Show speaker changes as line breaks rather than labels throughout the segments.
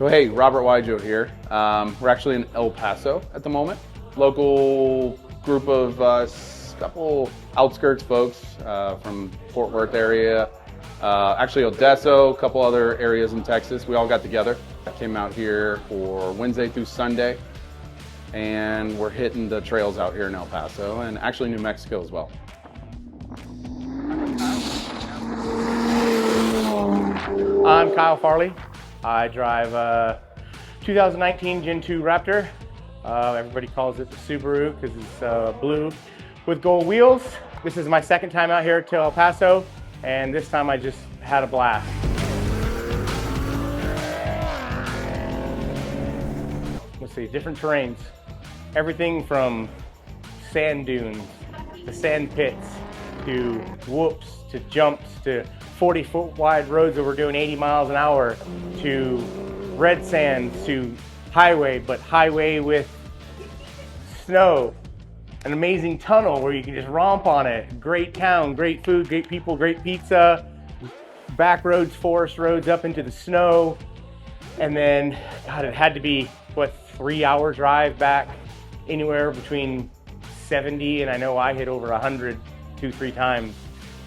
So hey, Robert Wyjo here. We're actually in El Paso at the moment. Local group of us, couple outskirts folks from Fort Worth area. Actually Odessa, a couple other areas in Texas. We all got together. Came out here for Wednesday through Sunday. And we're hitting the trails out here in El Paso and actually New Mexico as well.
I'm Kyle Farley. I drive a 2019 Gen 2 Raptor. Everybody calls it the Subaru because it's blue with gold wheels. This is my second time out here to El Paso, and this time I just had a blast. Let's see, different terrains. Everything from sand dunes to sand pits to whoops to jumps to 40-foot wide roads that we're doing 80 miles an hour to red sand to highway, but highway with snow. An amazing tunnel where you can just romp on it. Great town, great food, great people, great pizza. Back roads, forest roads up into the snow. And then, God, it had to be, what, 3-hour drive back, anywhere between 70 and I know I hit over 100 2-3 times.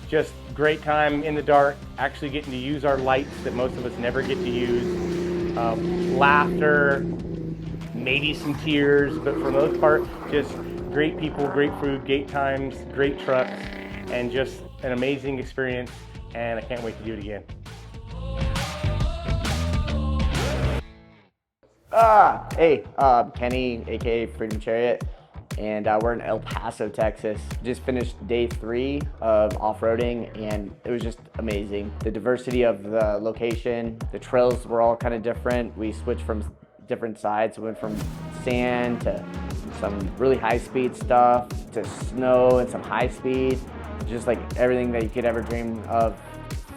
Just great time in the dark, actually getting to use our lights that most of us never get to use. Laughter, maybe some tears, but for the most part, just great people, great food, great times, great trucks, and just an amazing experience, and I can't wait to do it again.
Hey, Kenny, aka Freedom Chariot, and we're in El Paso, Texas. Just finished day 3 of off-roading, and it was just amazing. The diversity of the location, the trails were all kind of different. We switched from different sides. We went from sand to some really high-speed stuff to snow and some high-speed. Just like everything that you could ever dream of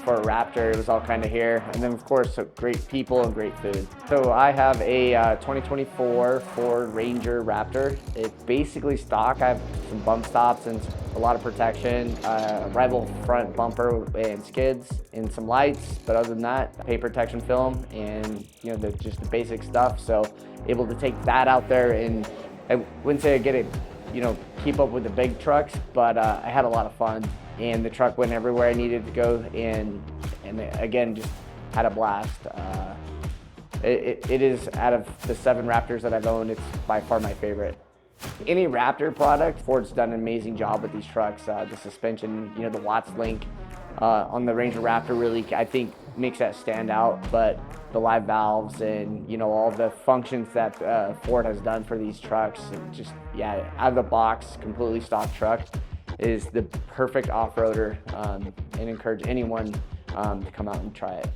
for a Raptor, it was all kind of here. And then of course, great people and great food. So I have a 2024 Ford Ranger Raptor. It's basically stock. I have some bump stops and a lot of protection, rival front bumper and skids and some lights. But other than that, paint protection film and just the basic stuff. So able to take that out there, and I wouldn't say I get it, keep up with the big trucks, but I had a lot of fun. And the truck went everywhere I needed to go, and again, just had a blast. It is, out of the 7 Raptors that I've owned, it's by far my favorite. Any Raptor product, Ford's done an amazing job with these trucks. The suspension, the Watts link on the Ranger Raptor really, I think, makes that stand out. But the live valves and all the functions that Ford has done for these trucks, just out of the box, completely stock truck, is the perfect off-roader, and encourage anyone to come out and try it.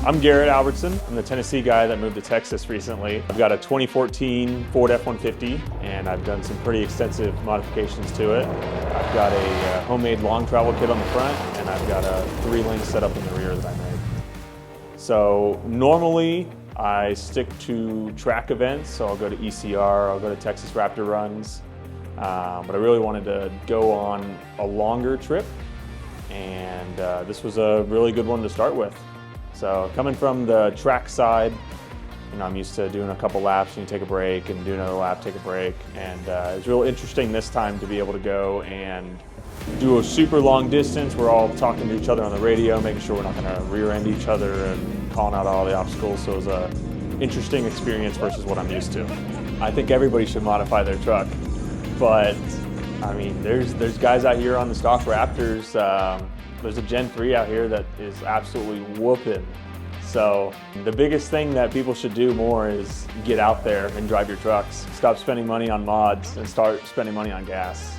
I'm Garrett Albertson. I'm the Tennessee guy that moved to Texas recently. I've got a 2014 Ford F-150, and I've done some pretty extensive modifications to it. I've got a homemade long travel kit on the front, and I've got a 3-link setup in the rear that I made. So normally I stick to track events, so I'll go to ECR, I'll go to Texas Raptor runs, but I really wanted to go on a longer trip, and this was a really good one to start with. So coming from the track side, I'm used to doing a couple laps and you take a break and do another lap, take a break. And it's real interesting this time to be able to go and do a super long distance. We're all talking to each other on the radio, making sure we're not going to rear end each other and calling out all the obstacles. So it was an interesting experience versus what I'm used to. I think everybody should modify their truck, but I mean, there's guys out here on the stock Raptors. There's a Gen 3 out here that is absolutely whooping. So the biggest thing that people should do more is get out there and drive your trucks. Stop spending money on mods and start spending money on gas.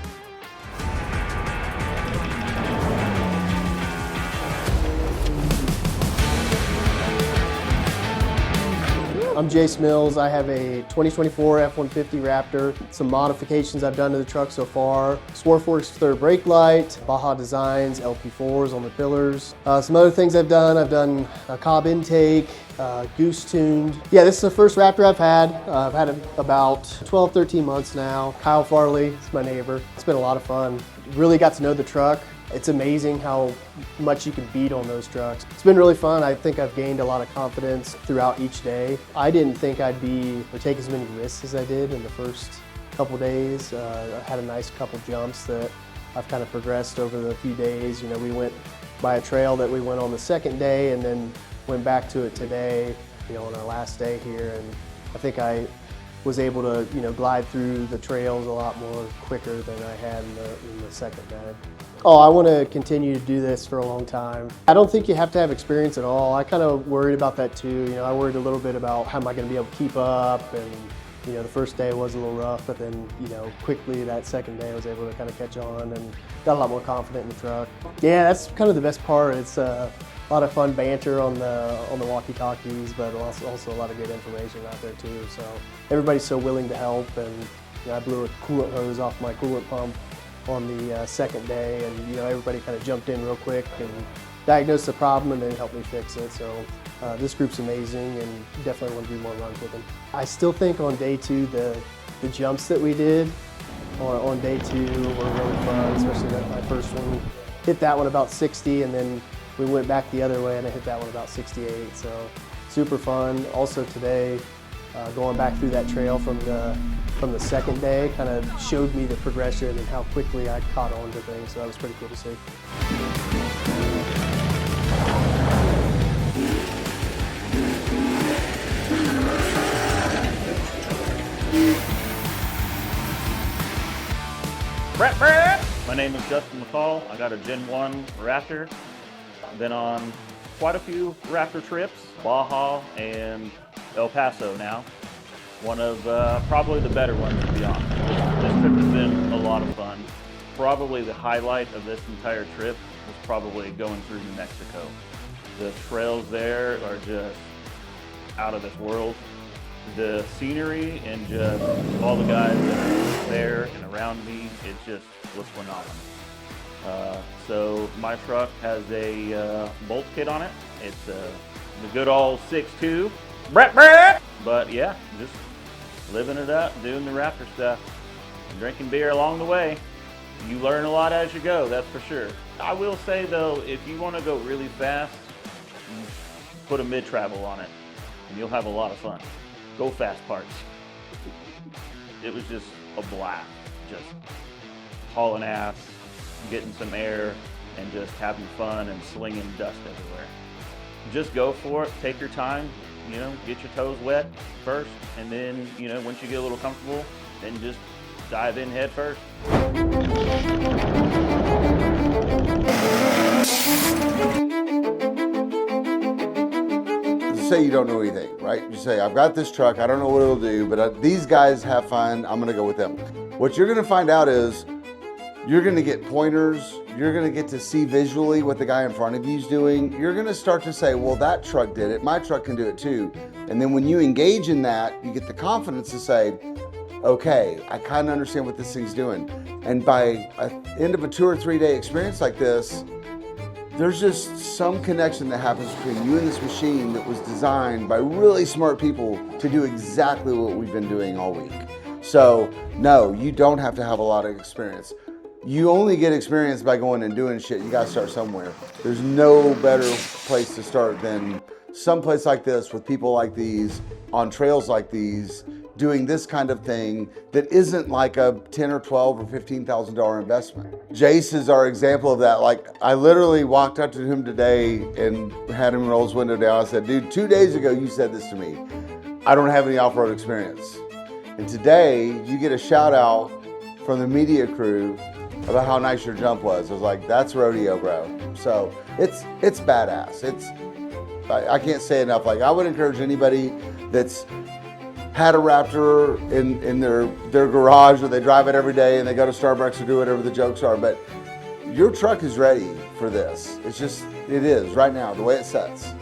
I'm Jace Mills. I have a 2024 F-150 Raptor. Some modifications I've done to the truck so far. Swarforks third brake light, Baja Designs, LP4s on the pillars. Some other things I've done a cob intake, goose tuned. Yeah, this is the first Raptor I've had. I've had it about 12, 13 months now. Kyle Farley is my neighbor. It's been a lot of fun. Really got to know the truck. It's amazing how much you can beat on those trucks. It's been really fun. I think I've gained a lot of confidence throughout each day. I didn't think I'd take as many risks as I did in the first couple days. I had a nice couple jumps that I've kind of progressed over the few days. You know, we went by a trail that we went on the second day and then went back to it today, you know, on our last day here. And I think I was able to, you know, glide through the trails a lot more quicker than I had in the second day. Oh, I want to continue to do this for a long time. I don't think you have to have experience at all. I kind of worried about that too. You know, I worried a little bit about how am I going to be able to keep up, and you know, the first day was a little rough, but then, you know, quickly that second day I was able to kind of catch on and got a lot more confident in the truck. Yeah, that's kind of the best part. It's a lot of fun banter on the walkie-talkies, but also a lot of good information out there too. So everybody's so willing to help, and you know, I blew a coolant hose off my coolant pump on the second day, and you know, everybody kind of jumped in real quick and diagnosed the problem and then helped me fix it. So this group's amazing, and definitely want to do more runs with them. I still think on day two the jumps that we did on day two were really fun, especially my first one. Hit that one about 60, and then we went back the other way and I hit that one about 68. So super fun. Also today, going back through that trail from the second day kind of showed me the progression and how quickly I caught on to things, so that was pretty cool to see.
My name is Justin McCall. I got a Gen 1 Raptor. I've been on quite a few Raptor trips, Baja and El Paso now. One of probably the better ones, to be honest. This trip has been a lot of fun. Probably the highlight of this entire trip was probably going through New Mexico. The trails there are just out of this world. The scenery and just all the guys that are there and around me, it just was phenomenal. So my truck has a bolt kit on it. It's the good old 6.2. But yeah, just living it up, doing the Raptor stuff, drinking beer along the way. You learn a lot as you go, that's for sure. I will say though, if you want to go really fast, put a mid-travel on it, and you'll have a lot of fun. Go fast parts. It was just a blast, just hauling ass, getting some air, and just having fun and slinging dust everywhere. Just go for it, take your time, you know, get your toes wet first, and then, you know, once you get a little comfortable, then just dive in head first.
Say you don't know anything, right? You say, I've got this truck, I don't know what it'll do, but these guys have fun, I'm gonna go with them. What you're gonna find out is, you're gonna get pointers, you're gonna get to see visually what the guy in front of you is doing. You're gonna start to say, well, that truck did it, my truck can do it too. And then when you engage in that, you get the confidence to say, okay, I kind of understand what this thing's doing. And by the end of a 2 or 3 day experience like this, there's just some connection that happens between you and this machine that was designed by really smart people to do exactly what we've been doing all week. So no, you don't have to have a lot of experience. You only get experience by going and doing shit. You gotta start somewhere. There's no better place to start than some place like this with people like these, on trails like these, doing this kind of thing that isn't like a $10 or $12 or $15,000 investment. Jace is our example of that. Like, I literally walked up to him today and had him roll his window down. I said, dude, 2 days ago you said this to me. I don't have any off-road experience. And today you get a shout out from the media crew about how nice your jump was. I was like, that's rodeo, bro. So it's badass. I can't say enough. Like, I would encourage anybody that's had a Raptor in their garage, or they drive it every day and they go to Starbucks or do whatever the jokes are, but your truck is ready for this. It's just, it is right now, the way it sets.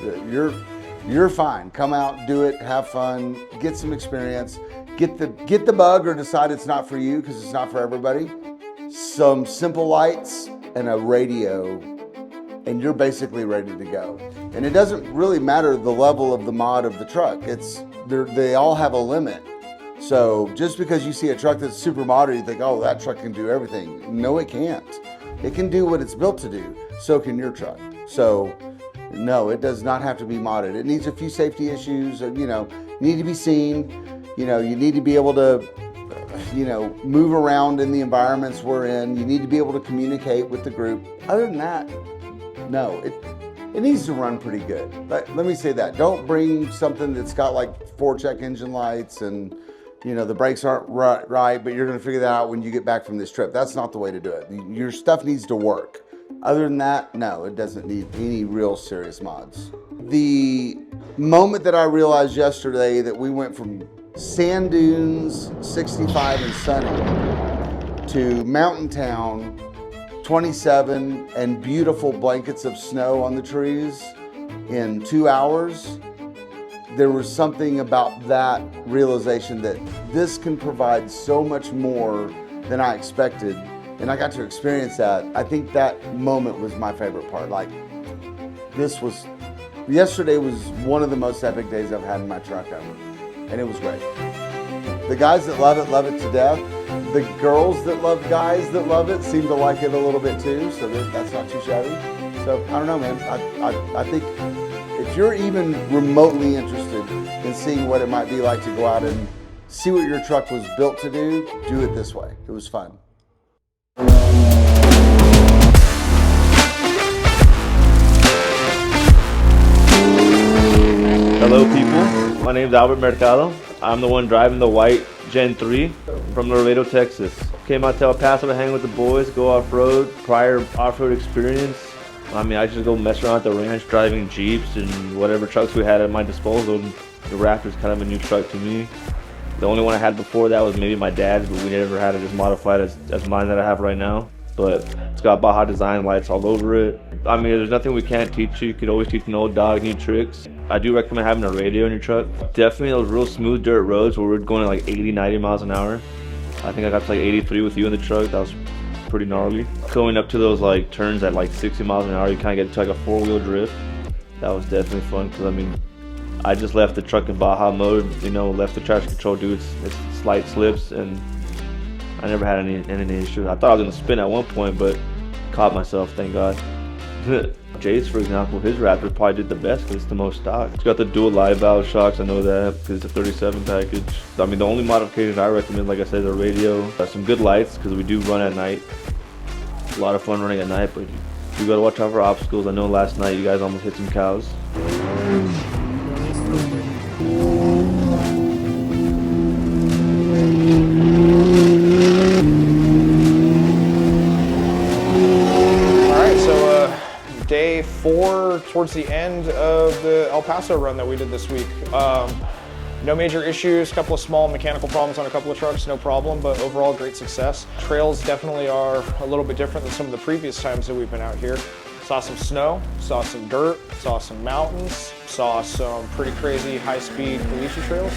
You're fine. Come out, do it, have fun, get some experience, get the bug or decide it's not for you because it's not for everybody. Some simple lights and a radio, and you're basically ready to go. And it doesn't really matter the level of the mod of the truck. They all have a limit. So just because you see a truck that's super modded, you think, oh, that truck can do everything. No, it can't. It can do what it's built to do. So can your truck. So no, it does not have to be modded. It needs a few safety issues. You know, you need to be seen. You know, you need to be able to, you know, move around in the environments we're in. You need to be able to communicate with the group. Other than that, no, it needs to run pretty good. But let me say that. Don't bring something that's got like 4 check engine lights and, you know, the brakes aren't right, but you're going to figure that out when you get back from this trip. That's not the way to do it. Your stuff needs to work. Other than that, no, it doesn't need any real serious mods. The moment that I realized yesterday that we went from sand dunes, 65 and sunny, to mountain town, 27, and beautiful blankets of snow on the trees in 2 hours, there was something about that realization that this can provide so much more than I expected. And I got to experience that. I think that moment was my favorite part. Like, yesterday was one of the most epic days I've had in my truck ever. And it was great. The guys that love it to death. The girls that love guys that love it seem to like it a little bit too, so that's not too shabby. So, I don't know, man. I think if you're even remotely interested in seeing what it might be like to go out and see what your truck was built to do it this way. It was fun.
Hello people, my name is Albert Mercado. I'm the one driving the white Gen 3 from Laredo, Texas. Came out to El Paso to hang with the boys, go off-road. Prior off-road experience, I mean, I just go mess around at the ranch driving Jeeps and whatever trucks we had at my disposal. The Raptor's kind of a new truck to me. The only one I had before that was maybe my dad's, but we never had it as modified as mine that I have right now. But it's got Baja design lights all over it. I mean, there's nothing we can't teach you. You could always teach an old dog new tricks. I do recommend having a radio in your truck. Definitely those real smooth dirt roads where we're going at like 80, 90 miles an hour. I think I got to like 83 with you in the truck. That was pretty gnarly. Going up to those like turns at like 60 miles an hour, you kind of get to like a 4-wheel drift. That was definitely fun because I mean, I just left the truck in Baja mode, you know, left the traction control dudes, it's slight slips, and I never had any issues. I thought I was gonna spin at one point, but caught myself, thank God. Jace, for example, his Raptor probably did the best because it's the most stock. It's got the dual live valve shocks, I know that, because it's a 37 package. I mean, the only modifications I recommend, like I said, the radio, some good lights, because we do run at night. A lot of fun running at night, but you gotta watch out for obstacles. I know last night you guys almost hit some cows.
Day 4, towards the end of the El Paso run that we did this week. No major issues, a couple of small mechanical problems on a couple of trucks, no problem, but overall great success. Trails definitely are a little bit different than some of the previous times that we've been out here. Saw some snow, saw some dirt, saw some mountains, saw some pretty crazy high-speed caliche trails.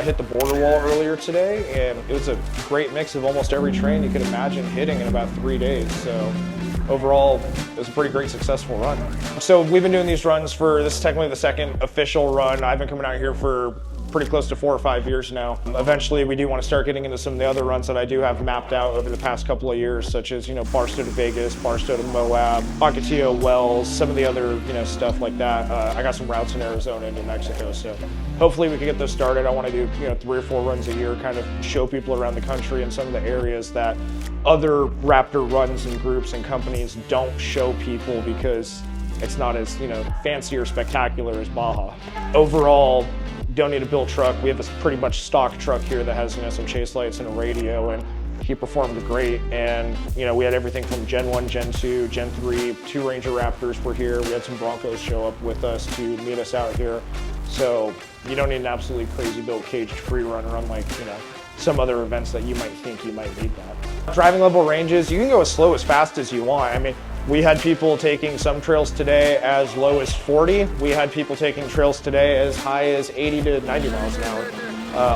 Hit the border wall earlier today, and it was a great mix of almost every terrain you could imagine hitting in about 3 days. So overall, it was a pretty great, successful run. So we've been doing these runs this is technically the second official run. I've been coming out here for pretty close to 4 or 5 years now. Eventually, we do want to start getting into some of the other runs that I do have mapped out over the past couple of years, such as, you know, Barstow to Vegas, Barstow to Moab, Ocotillo, Wells, some of the other, you know, stuff like that. I got some routes in Arizona and New Mexico, so hopefully we can get those started. I want to do, you know, 3 or 4 runs a year, kind of show people around the country and some of the areas that other Raptor runs and groups and companies don't show people because it's not as, you know, fancy or spectacular as Baja. Overall, don't need a built truck. We have this pretty much stock truck here that has, you know, some chase lights and a radio, and he performed great. And, you know, we had everything from Gen 1, Gen 2, Gen 3, 2 Ranger Raptors were here. We had some Broncos show up with us to meet us out here. So you don't need an absolutely crazy built caged free runner, unlike, you know, some other events that you might think you might need that. Driving level ranges, you can go as slow as fast as you want. I mean, We had people taking some trails today as low as 40. We had people taking trails today as high as 80 to 90 miles an hour.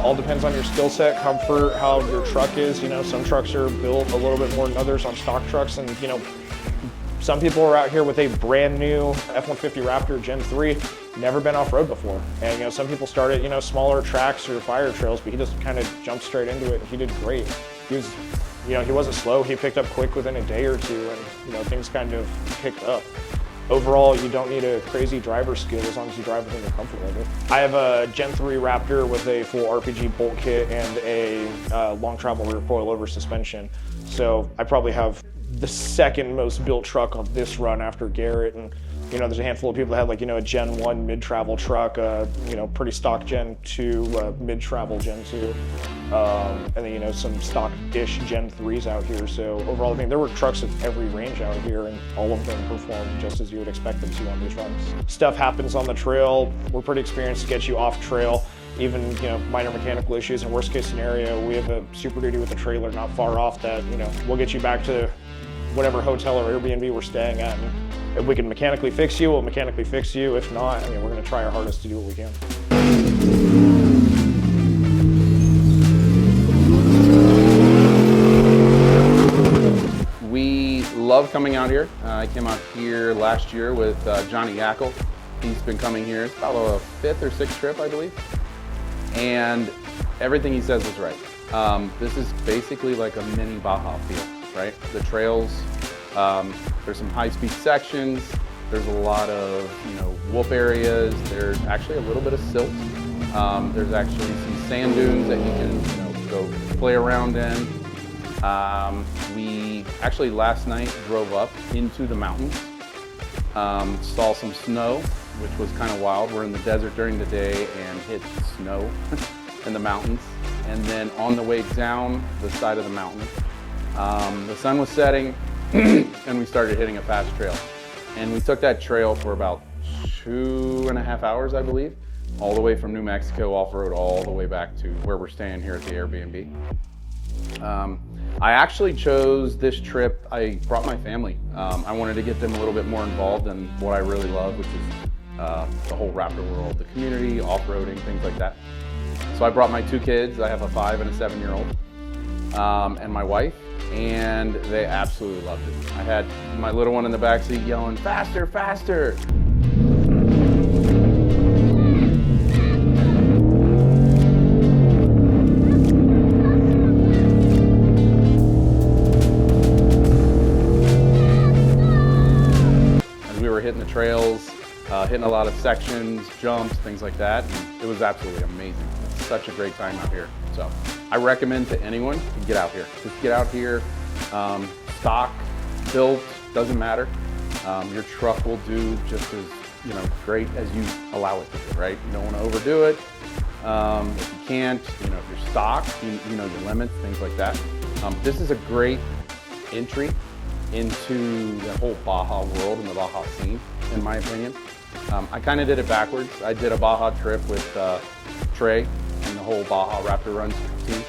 All depends on your skill set, comfort, how your truck is. You know, some trucks are built a little bit more than others on stock trucks, and you know, some people are out here with a brand new F-150 Raptor Gen 3, never been off-road before. And you know, some people started, you know, smaller tracks or fire trails, but he just kind of jumped straight into it and he did great. He was, you know, he wasn't slow, he picked up quick within a day or two, and you know, things kind of picked up. Overall, you don't need a crazy driver skill as long as you drive within your comfort level. I have a Gen 3 Raptor with a full RPG bolt kit and a long travel rear coilover suspension. So I probably have the second most built truck on this run after Garrett. And you know, there's a handful of people that have like, you know, a Gen 1 mid-travel truck, you know, pretty stock Gen 2, mid-travel Gen 2. And then, you know, some stock-ish Gen 3s out here. So overall, I mean, there were trucks of every range out here, and all of them performed just as you would expect them to on these runs. Stuff happens on the trail. We're pretty experienced to get you off trail. Even, you know, minor mechanical issues. In worst case scenario, we have a Super Duty with a trailer not far off that, you know, we'll get you back to whatever hotel or Airbnb we're staying at. And if we can mechanically fix you, we'll mechanically fix you. If not, I mean, we're gonna try our hardest to do what we can.
We love coming out here. I came out here last year with Johnny Yackel. He's been coming here. It's about a 5th or 6th trip, I believe. And everything he says is right. This is basically like a mini Baja feel, right? The trails, there's some high-speed sections. There's a lot of, you know, whoop areas. There's actually a little bit of silt. There's actually some sand dunes that you can, you know, go play around in. We actually last night drove up into the mountains, saw some snow, which was kind of wild. We're in the desert during the day and hit snow in the mountains. And then on the way down the side of the mountain, the sun was setting and we started hitting a fast trail. And we took that trail for about 2.5 hours, I believe, all the way from New Mexico off-road all the way back to where we're staying here at the Airbnb. I actually chose this trip. I brought my family. I wanted to get them a little bit more involved in what I really love, which is the whole Raptor world, the community, off-roading, things like that. So I brought my 2 kids. I have a 5 and a 7-year-old, and my wife, and they absolutely loved it. I had my little one in the backseat yelling, "Faster, faster!" As we were hitting the trails, hitting a lot of sections, jumps, things like that. And it was absolutely amazing. It's such a great time out here. So I recommend to anyone to get out here. Just get out here, stock, built, doesn't matter. Your truck will do just as, you know, great as you allow it to do, right? You don't want to overdo it. If you can't, you know, if you're stock, you know your limits, things like that. This is a great entry into the whole Baja world and the Baja scene, in my opinion. I kind of did it backwards. I did a Baja trip with Trey and the whole Baja Raptor Runs team.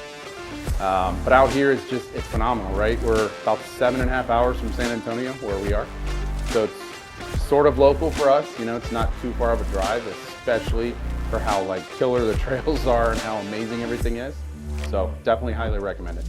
But out here it's phenomenal, right? We're about 7.5 hours from San Antonio, where we are. So it's sort of local for us. You know, it's not too far of a drive, especially for how like killer the trails are and how amazing everything is. So definitely highly recommend it.